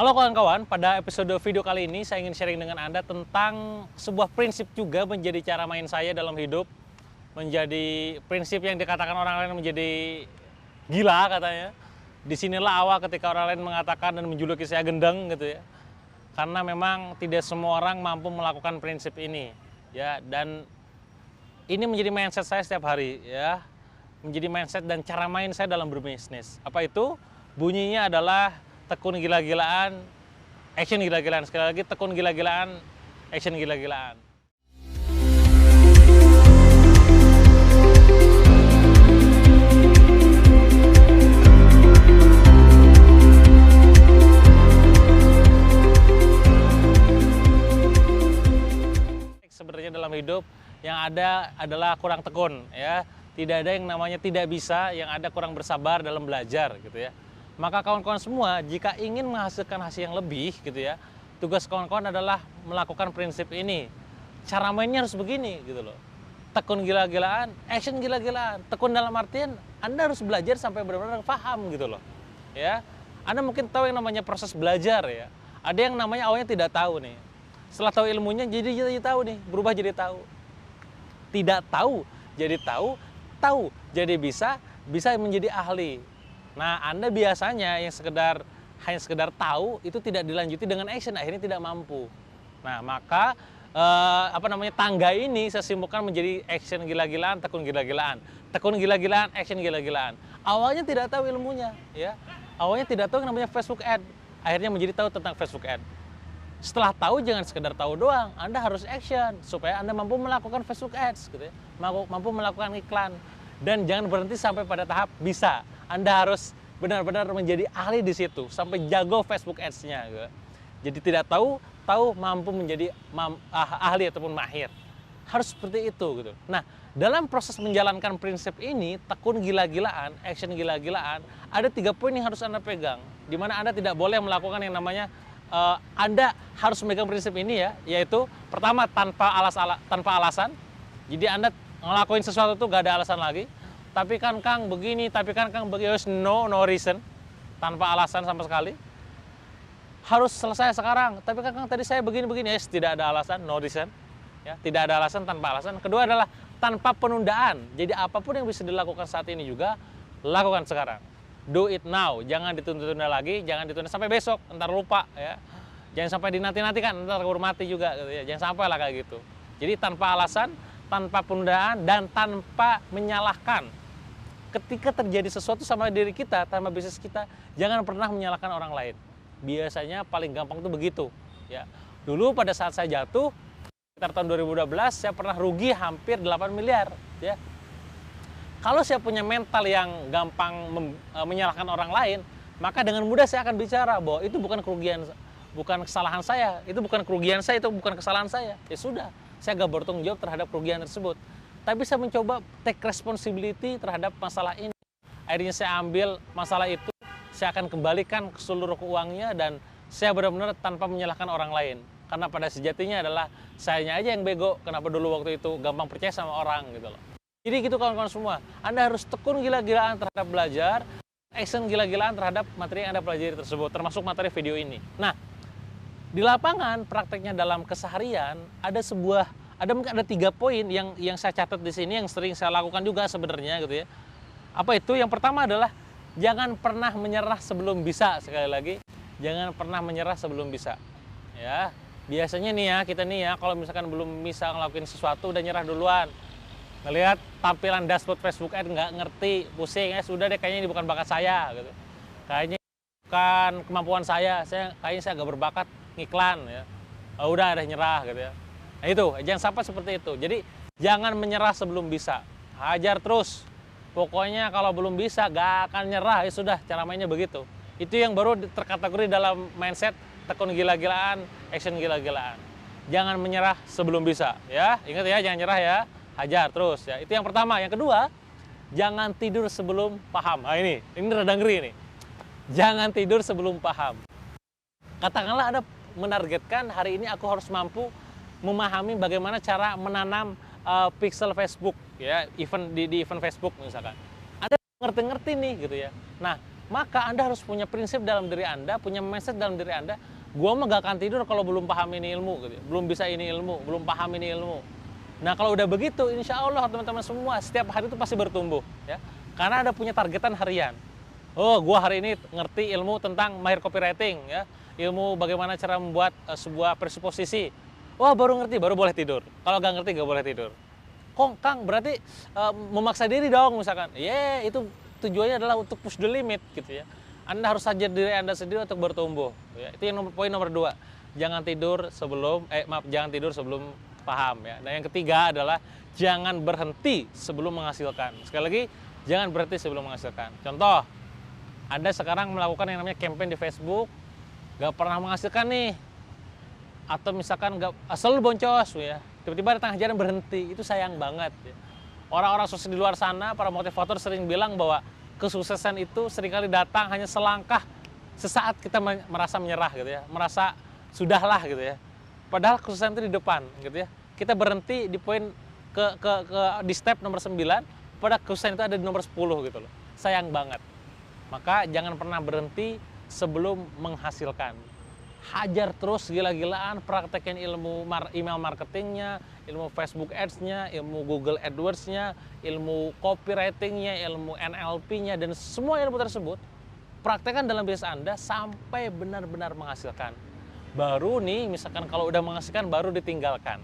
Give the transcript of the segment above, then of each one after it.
Halo kawan-kawan, pada episode video kali ini saya ingin sharing dengan Anda tentang sebuah prinsip juga menjadi cara main saya dalam hidup. Menjadi prinsip yang dikatakan orang lain menjadi gila katanya. Disinilah awal ketika orang lain mengatakan dan menjuluki saya gendeng gitu ya. Karena memang tidak semua orang mampu melakukan prinsip ini. Ya, dan ini menjadi mindset saya setiap hari ya. Menjadi mindset dan cara main saya dalam berbisnis. Apa itu? Bunyinya adalah tekun gila-gilaan, action gila-gilaan. Sekali lagi, tekun gila-gilaan, action gila-gilaan. Sebenarnya dalam hidup yang ada adalah kurang tekun ya. Tidak ada yang namanya tidak bisa, yang ada kurang bersabar dalam belajar gitu ya. Maka kawan-kawan semua, jika ingin menghasilkan hasil yang lebih gitu ya, tugas kawan-kawan adalah melakukan prinsip ini. Cara mainnya harus begini gitu loh. Tekun gila-gilaan, action gila-gilaan. Tekun dalam artian Anda harus belajar sampai benar-benar paham gitu loh. Ya. Anda mungkin tahu yang namanya proses belajar ya. Ada yang namanya awalnya tidak tahu nih. Setelah tahu ilmunya jadi tahu nih, berubah jadi tahu. Tidak tahu jadi tahu, tahu jadi bisa menjadi ahli. Nah, Anda biasanya yang hanya sekedar tahu itu tidak dilanjuti dengan action, akhirnya tidak mampu. Nah, maka tangga ini saya simpulkan menjadi action gila-gilaan, tekun gila-gilaan. Tekun gila-gilaan, action gila-gilaan. Awalnya tidak tahu ilmunya, ya. Awalnya tidak tahu yang namanya Facebook Ad, akhirnya menjadi tahu tentang Facebook Ad. Setelah tahu jangan sekedar tahu doang, Anda harus action supaya Anda mampu melakukan Facebook Ads gitu ya. Mampu melakukan iklan. Dan jangan berhenti sampai pada tahap bisa. Anda harus benar-benar menjadi ahli di situ sampai jago Facebook Ads-nya gitu. Jadi tidak tahu mampu menjadi ahli ataupun mahir. Harus seperti itu gitu. Nah, dalam proses menjalankan prinsip ini, tekun gila-gilaan, action gila-gilaan, ada 3 poin yang harus Anda pegang. Di mana Anda tidak boleh melakukan yang namanya Anda harus memegang prinsip ini ya, yaitu pertama tanpa alasan. Jadi Anda ngelakuin sesuatu tuh gak ada alasan lagi. Tapi kan Kang begini, tapi kan Kang begini, no reason, tanpa alasan sama sekali. Harus selesai sekarang. Tapi kan Kang tadi saya begini, yes, tidak ada alasan, no reason. Ya, tidak ada alasan, tanpa alasan. Kedua adalah tanpa penundaan. Jadi apapun yang bisa dilakukan saat ini juga lakukan sekarang. Do it now, jangan ditunda-tunda lagi, jangan ditunda sampai besok, ntar lupa ya. Jangan sampai dinanti-nantikan, ntar keburu mati juga gitu ya. Jangan sampai lah kayak gitu. Jadi tanpa alasan, tanpa penundaan, dan tanpa menyalahkan. Ketika terjadi sesuatu sama diri kita, sama bisnis kita, jangan pernah menyalahkan orang lain. Biasanya paling gampang tuh begitu ya. Dulu pada saat saya jatuh, sekitar tahun 2012, saya pernah rugi hampir 8 miliar ya. Kalau saya punya mental yang gampang menyalahkan orang lain, maka dengan mudah saya akan bicara bahwa itu bukan kesalahan saya, itu bukan kerugian saya, itu bukan kesalahan saya. Ya sudah, saya gak bertanggung jawab terhadap kerugian tersebut. Tapi saya mencoba take responsibility terhadap masalah ini. Akhirnya saya ambil masalah itu, saya akan kembalikan ke seluruh uangnya dan saya benar-benar tanpa menyalahkan orang lain. Karena pada sejatinya adalah sayanya aja yang bego, kenapa dulu waktu itu gampang percaya sama orang gitu loh. Jadi gitu kawan-kawan semua, Anda harus tekun gila-gilaan terhadap belajar, action gila-gilaan terhadap materi yang Anda pelajari tersebut, termasuk materi video ini. Nah, di lapangan prakteknya dalam keseharian mungkin ada 3 poin yang saya catat di sini yang sering saya lakukan juga sebenarnya gitu ya. Apa itu? Yang pertama adalah jangan pernah menyerah sebelum bisa. Sekali lagi, jangan pernah menyerah sebelum bisa. Ya, biasanya nih ya kita nih ya kalau misalkan belum bisa ngelakuin sesuatu udah nyerah duluan. Ngelihat tampilan dashboard Facebook Ad nggak ngerti, pusing, sudah deh kayaknya ini bukan bakat saya gitu. Kayaknya bukan kemampuan saya kayaknya saya agak berbakat ngiklan ya. Udah ada nyerah gitu ya. Nah itu, jangan sampai seperti itu. Jadi jangan menyerah sebelum bisa. Hajar terus. Pokoknya kalau belum bisa gak akan nyerah. Ya sudah, cara mainnya begitu. Itu yang baru terkategori dalam mindset tekun gila-gilaan, action gila-gilaan. Jangan menyerah sebelum bisa, ya. Ingat ya, jangan nyerah ya. Hajar terus ya. Itu yang pertama. Yang kedua, jangan tidur sebelum paham. Nah ini rada ngeri nih. Jangan tidur sebelum paham. Katakanlah Anda menargetkan hari ini aku harus mampu memahami bagaimana cara menanam pixel Facebook ya, di event Facebook misalkan. Anda ngerti-ngerti nih gitu ya. Nah, maka Anda harus punya prinsip dalam diri Anda, punya mindset dalam diri Anda, gua mah gak akan tidur kalau belum paham ini ilmu, gitu. Belum bisa ini ilmu, belum paham ini ilmu. Nah kalau udah begitu, insya Allah teman-teman semua setiap hari itu pasti bertumbuh, ya. Karena ada punya targetan harian. Oh, gua hari ini ngerti ilmu tentang mahir copywriting, ya. Ilmu bagaimana cara membuat sebuah presupposisi. Wah, baru ngerti, baru boleh tidur. Kalau gak ngerti, gak boleh tidur. Kang, berarti memaksa diri dong, misalkan. Itu tujuannya adalah untuk push the limit, gitu ya. Anda harus saja diri Anda sendiri untuk bertumbuh. Ya. Itu yang poin nomor 2. Jangan tidur sebelum paham, ya. Dan yang ketiga adalah jangan berhenti sebelum menghasilkan. Sekali lagi, jangan berhenti sebelum menghasilkan. Contoh, Anda sekarang melakukan yang namanya campaign di Facebook, gak pernah menghasilkan nih. Atau misalkan selalu boncos, ya. Tiba-tiba ada tengah jalan berhenti, itu sayang banget. Ya. Orang-orang sukses di luar sana, para motivator sering bilang bahwa kesuksesan itu seringkali datang hanya selangkah sesaat kita merasa menyerah, gitu ya. Merasa sudahlah, gitu ya. Padahal kesuksesan itu di depan, gitu ya. Kita berhenti di poin di step nomor 9, pada kesuksesan itu ada di nomor 10, gitu loh. Sayang banget. Maka jangan pernah berhenti sebelum menghasilkan. Hajar terus gila-gilaan, praktekin ilmu email marketingnya, ilmu Facebook Ads-nya, ilmu Google AdWords-nya, ilmu copywriting-nya, ilmu NLP-nya, dan semua ilmu tersebut praktekkan dalam bisnis Anda sampai benar-benar menghasilkan. Baru nih, misalkan kalau udah menghasilkan, baru ditinggalkan.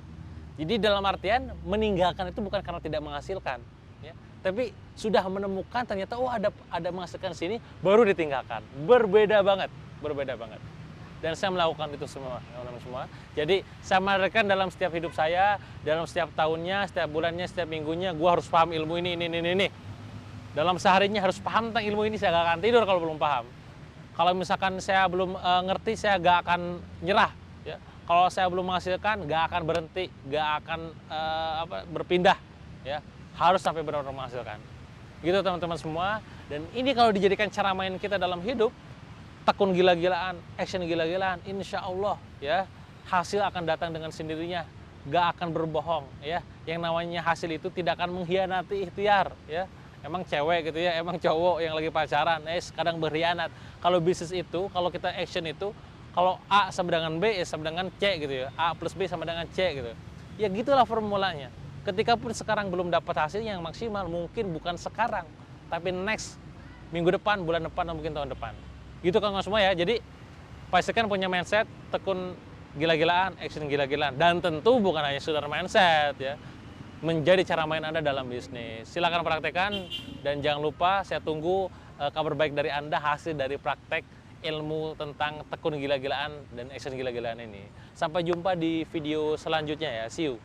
Jadi dalam artian, meninggalkan itu bukan karena tidak menghasilkan, ya, tapi sudah menemukan ternyata, oh ada menghasilkan sini, baru ditinggalkan. Berbeda banget. Dan saya melakukan itu semua, teman-teman semua. Jadi saya menerapkan dalam setiap hidup saya, dalam setiap tahunnya, setiap bulannya, setiap minggunya, gue harus paham ilmu ini. Dalam seharinya harus paham tentang ilmu ini, saya gak akan tidur kalau belum paham. Kalau misalkan saya belum ngerti, saya gak akan nyerah. Ya. Kalau saya belum menghasilkan, gak akan berhenti, gak akan berpindah. Ya. Harus sampai benar-benar menghasilkan. Gitu teman-teman semua. Dan ini kalau dijadikan cara main kita dalam hidup, tekun gila-gilaan, action gila-gilaan, insya Allah ya hasil akan datang dengan sendirinya, gak akan berbohong ya. Yang namanya hasil itu tidak akan mengkhianati ikhtiar ya. Emang cewek gitu ya, emang cowok yang lagi pacaran, kadang berkhianat. Kalau bisnis itu, kalau kita action itu, kalau A sama dengan B sama dengan C gitu ya, A plus B sama dengan C gitu. Ya gitulah formulanya. Ketika pun sekarang belum dapat hasil yang maksimal, mungkin bukan sekarang, tapi next minggu depan, bulan depan, atau mungkin tahun depan. Gitu kan semua ya. Jadi pastikan punya mindset tekun gila-gilaan, action gila-gilaan, dan tentu bukan hanya sekedar mindset ya, menjadi cara main Anda dalam bisnis. Silakan praktekkan dan jangan lupa saya tunggu kabar baik dari Anda, hasil dari praktek ilmu tentang tekun gila-gilaan dan action gila-gilaan ini. Sampai jumpa di video selanjutnya ya. See you.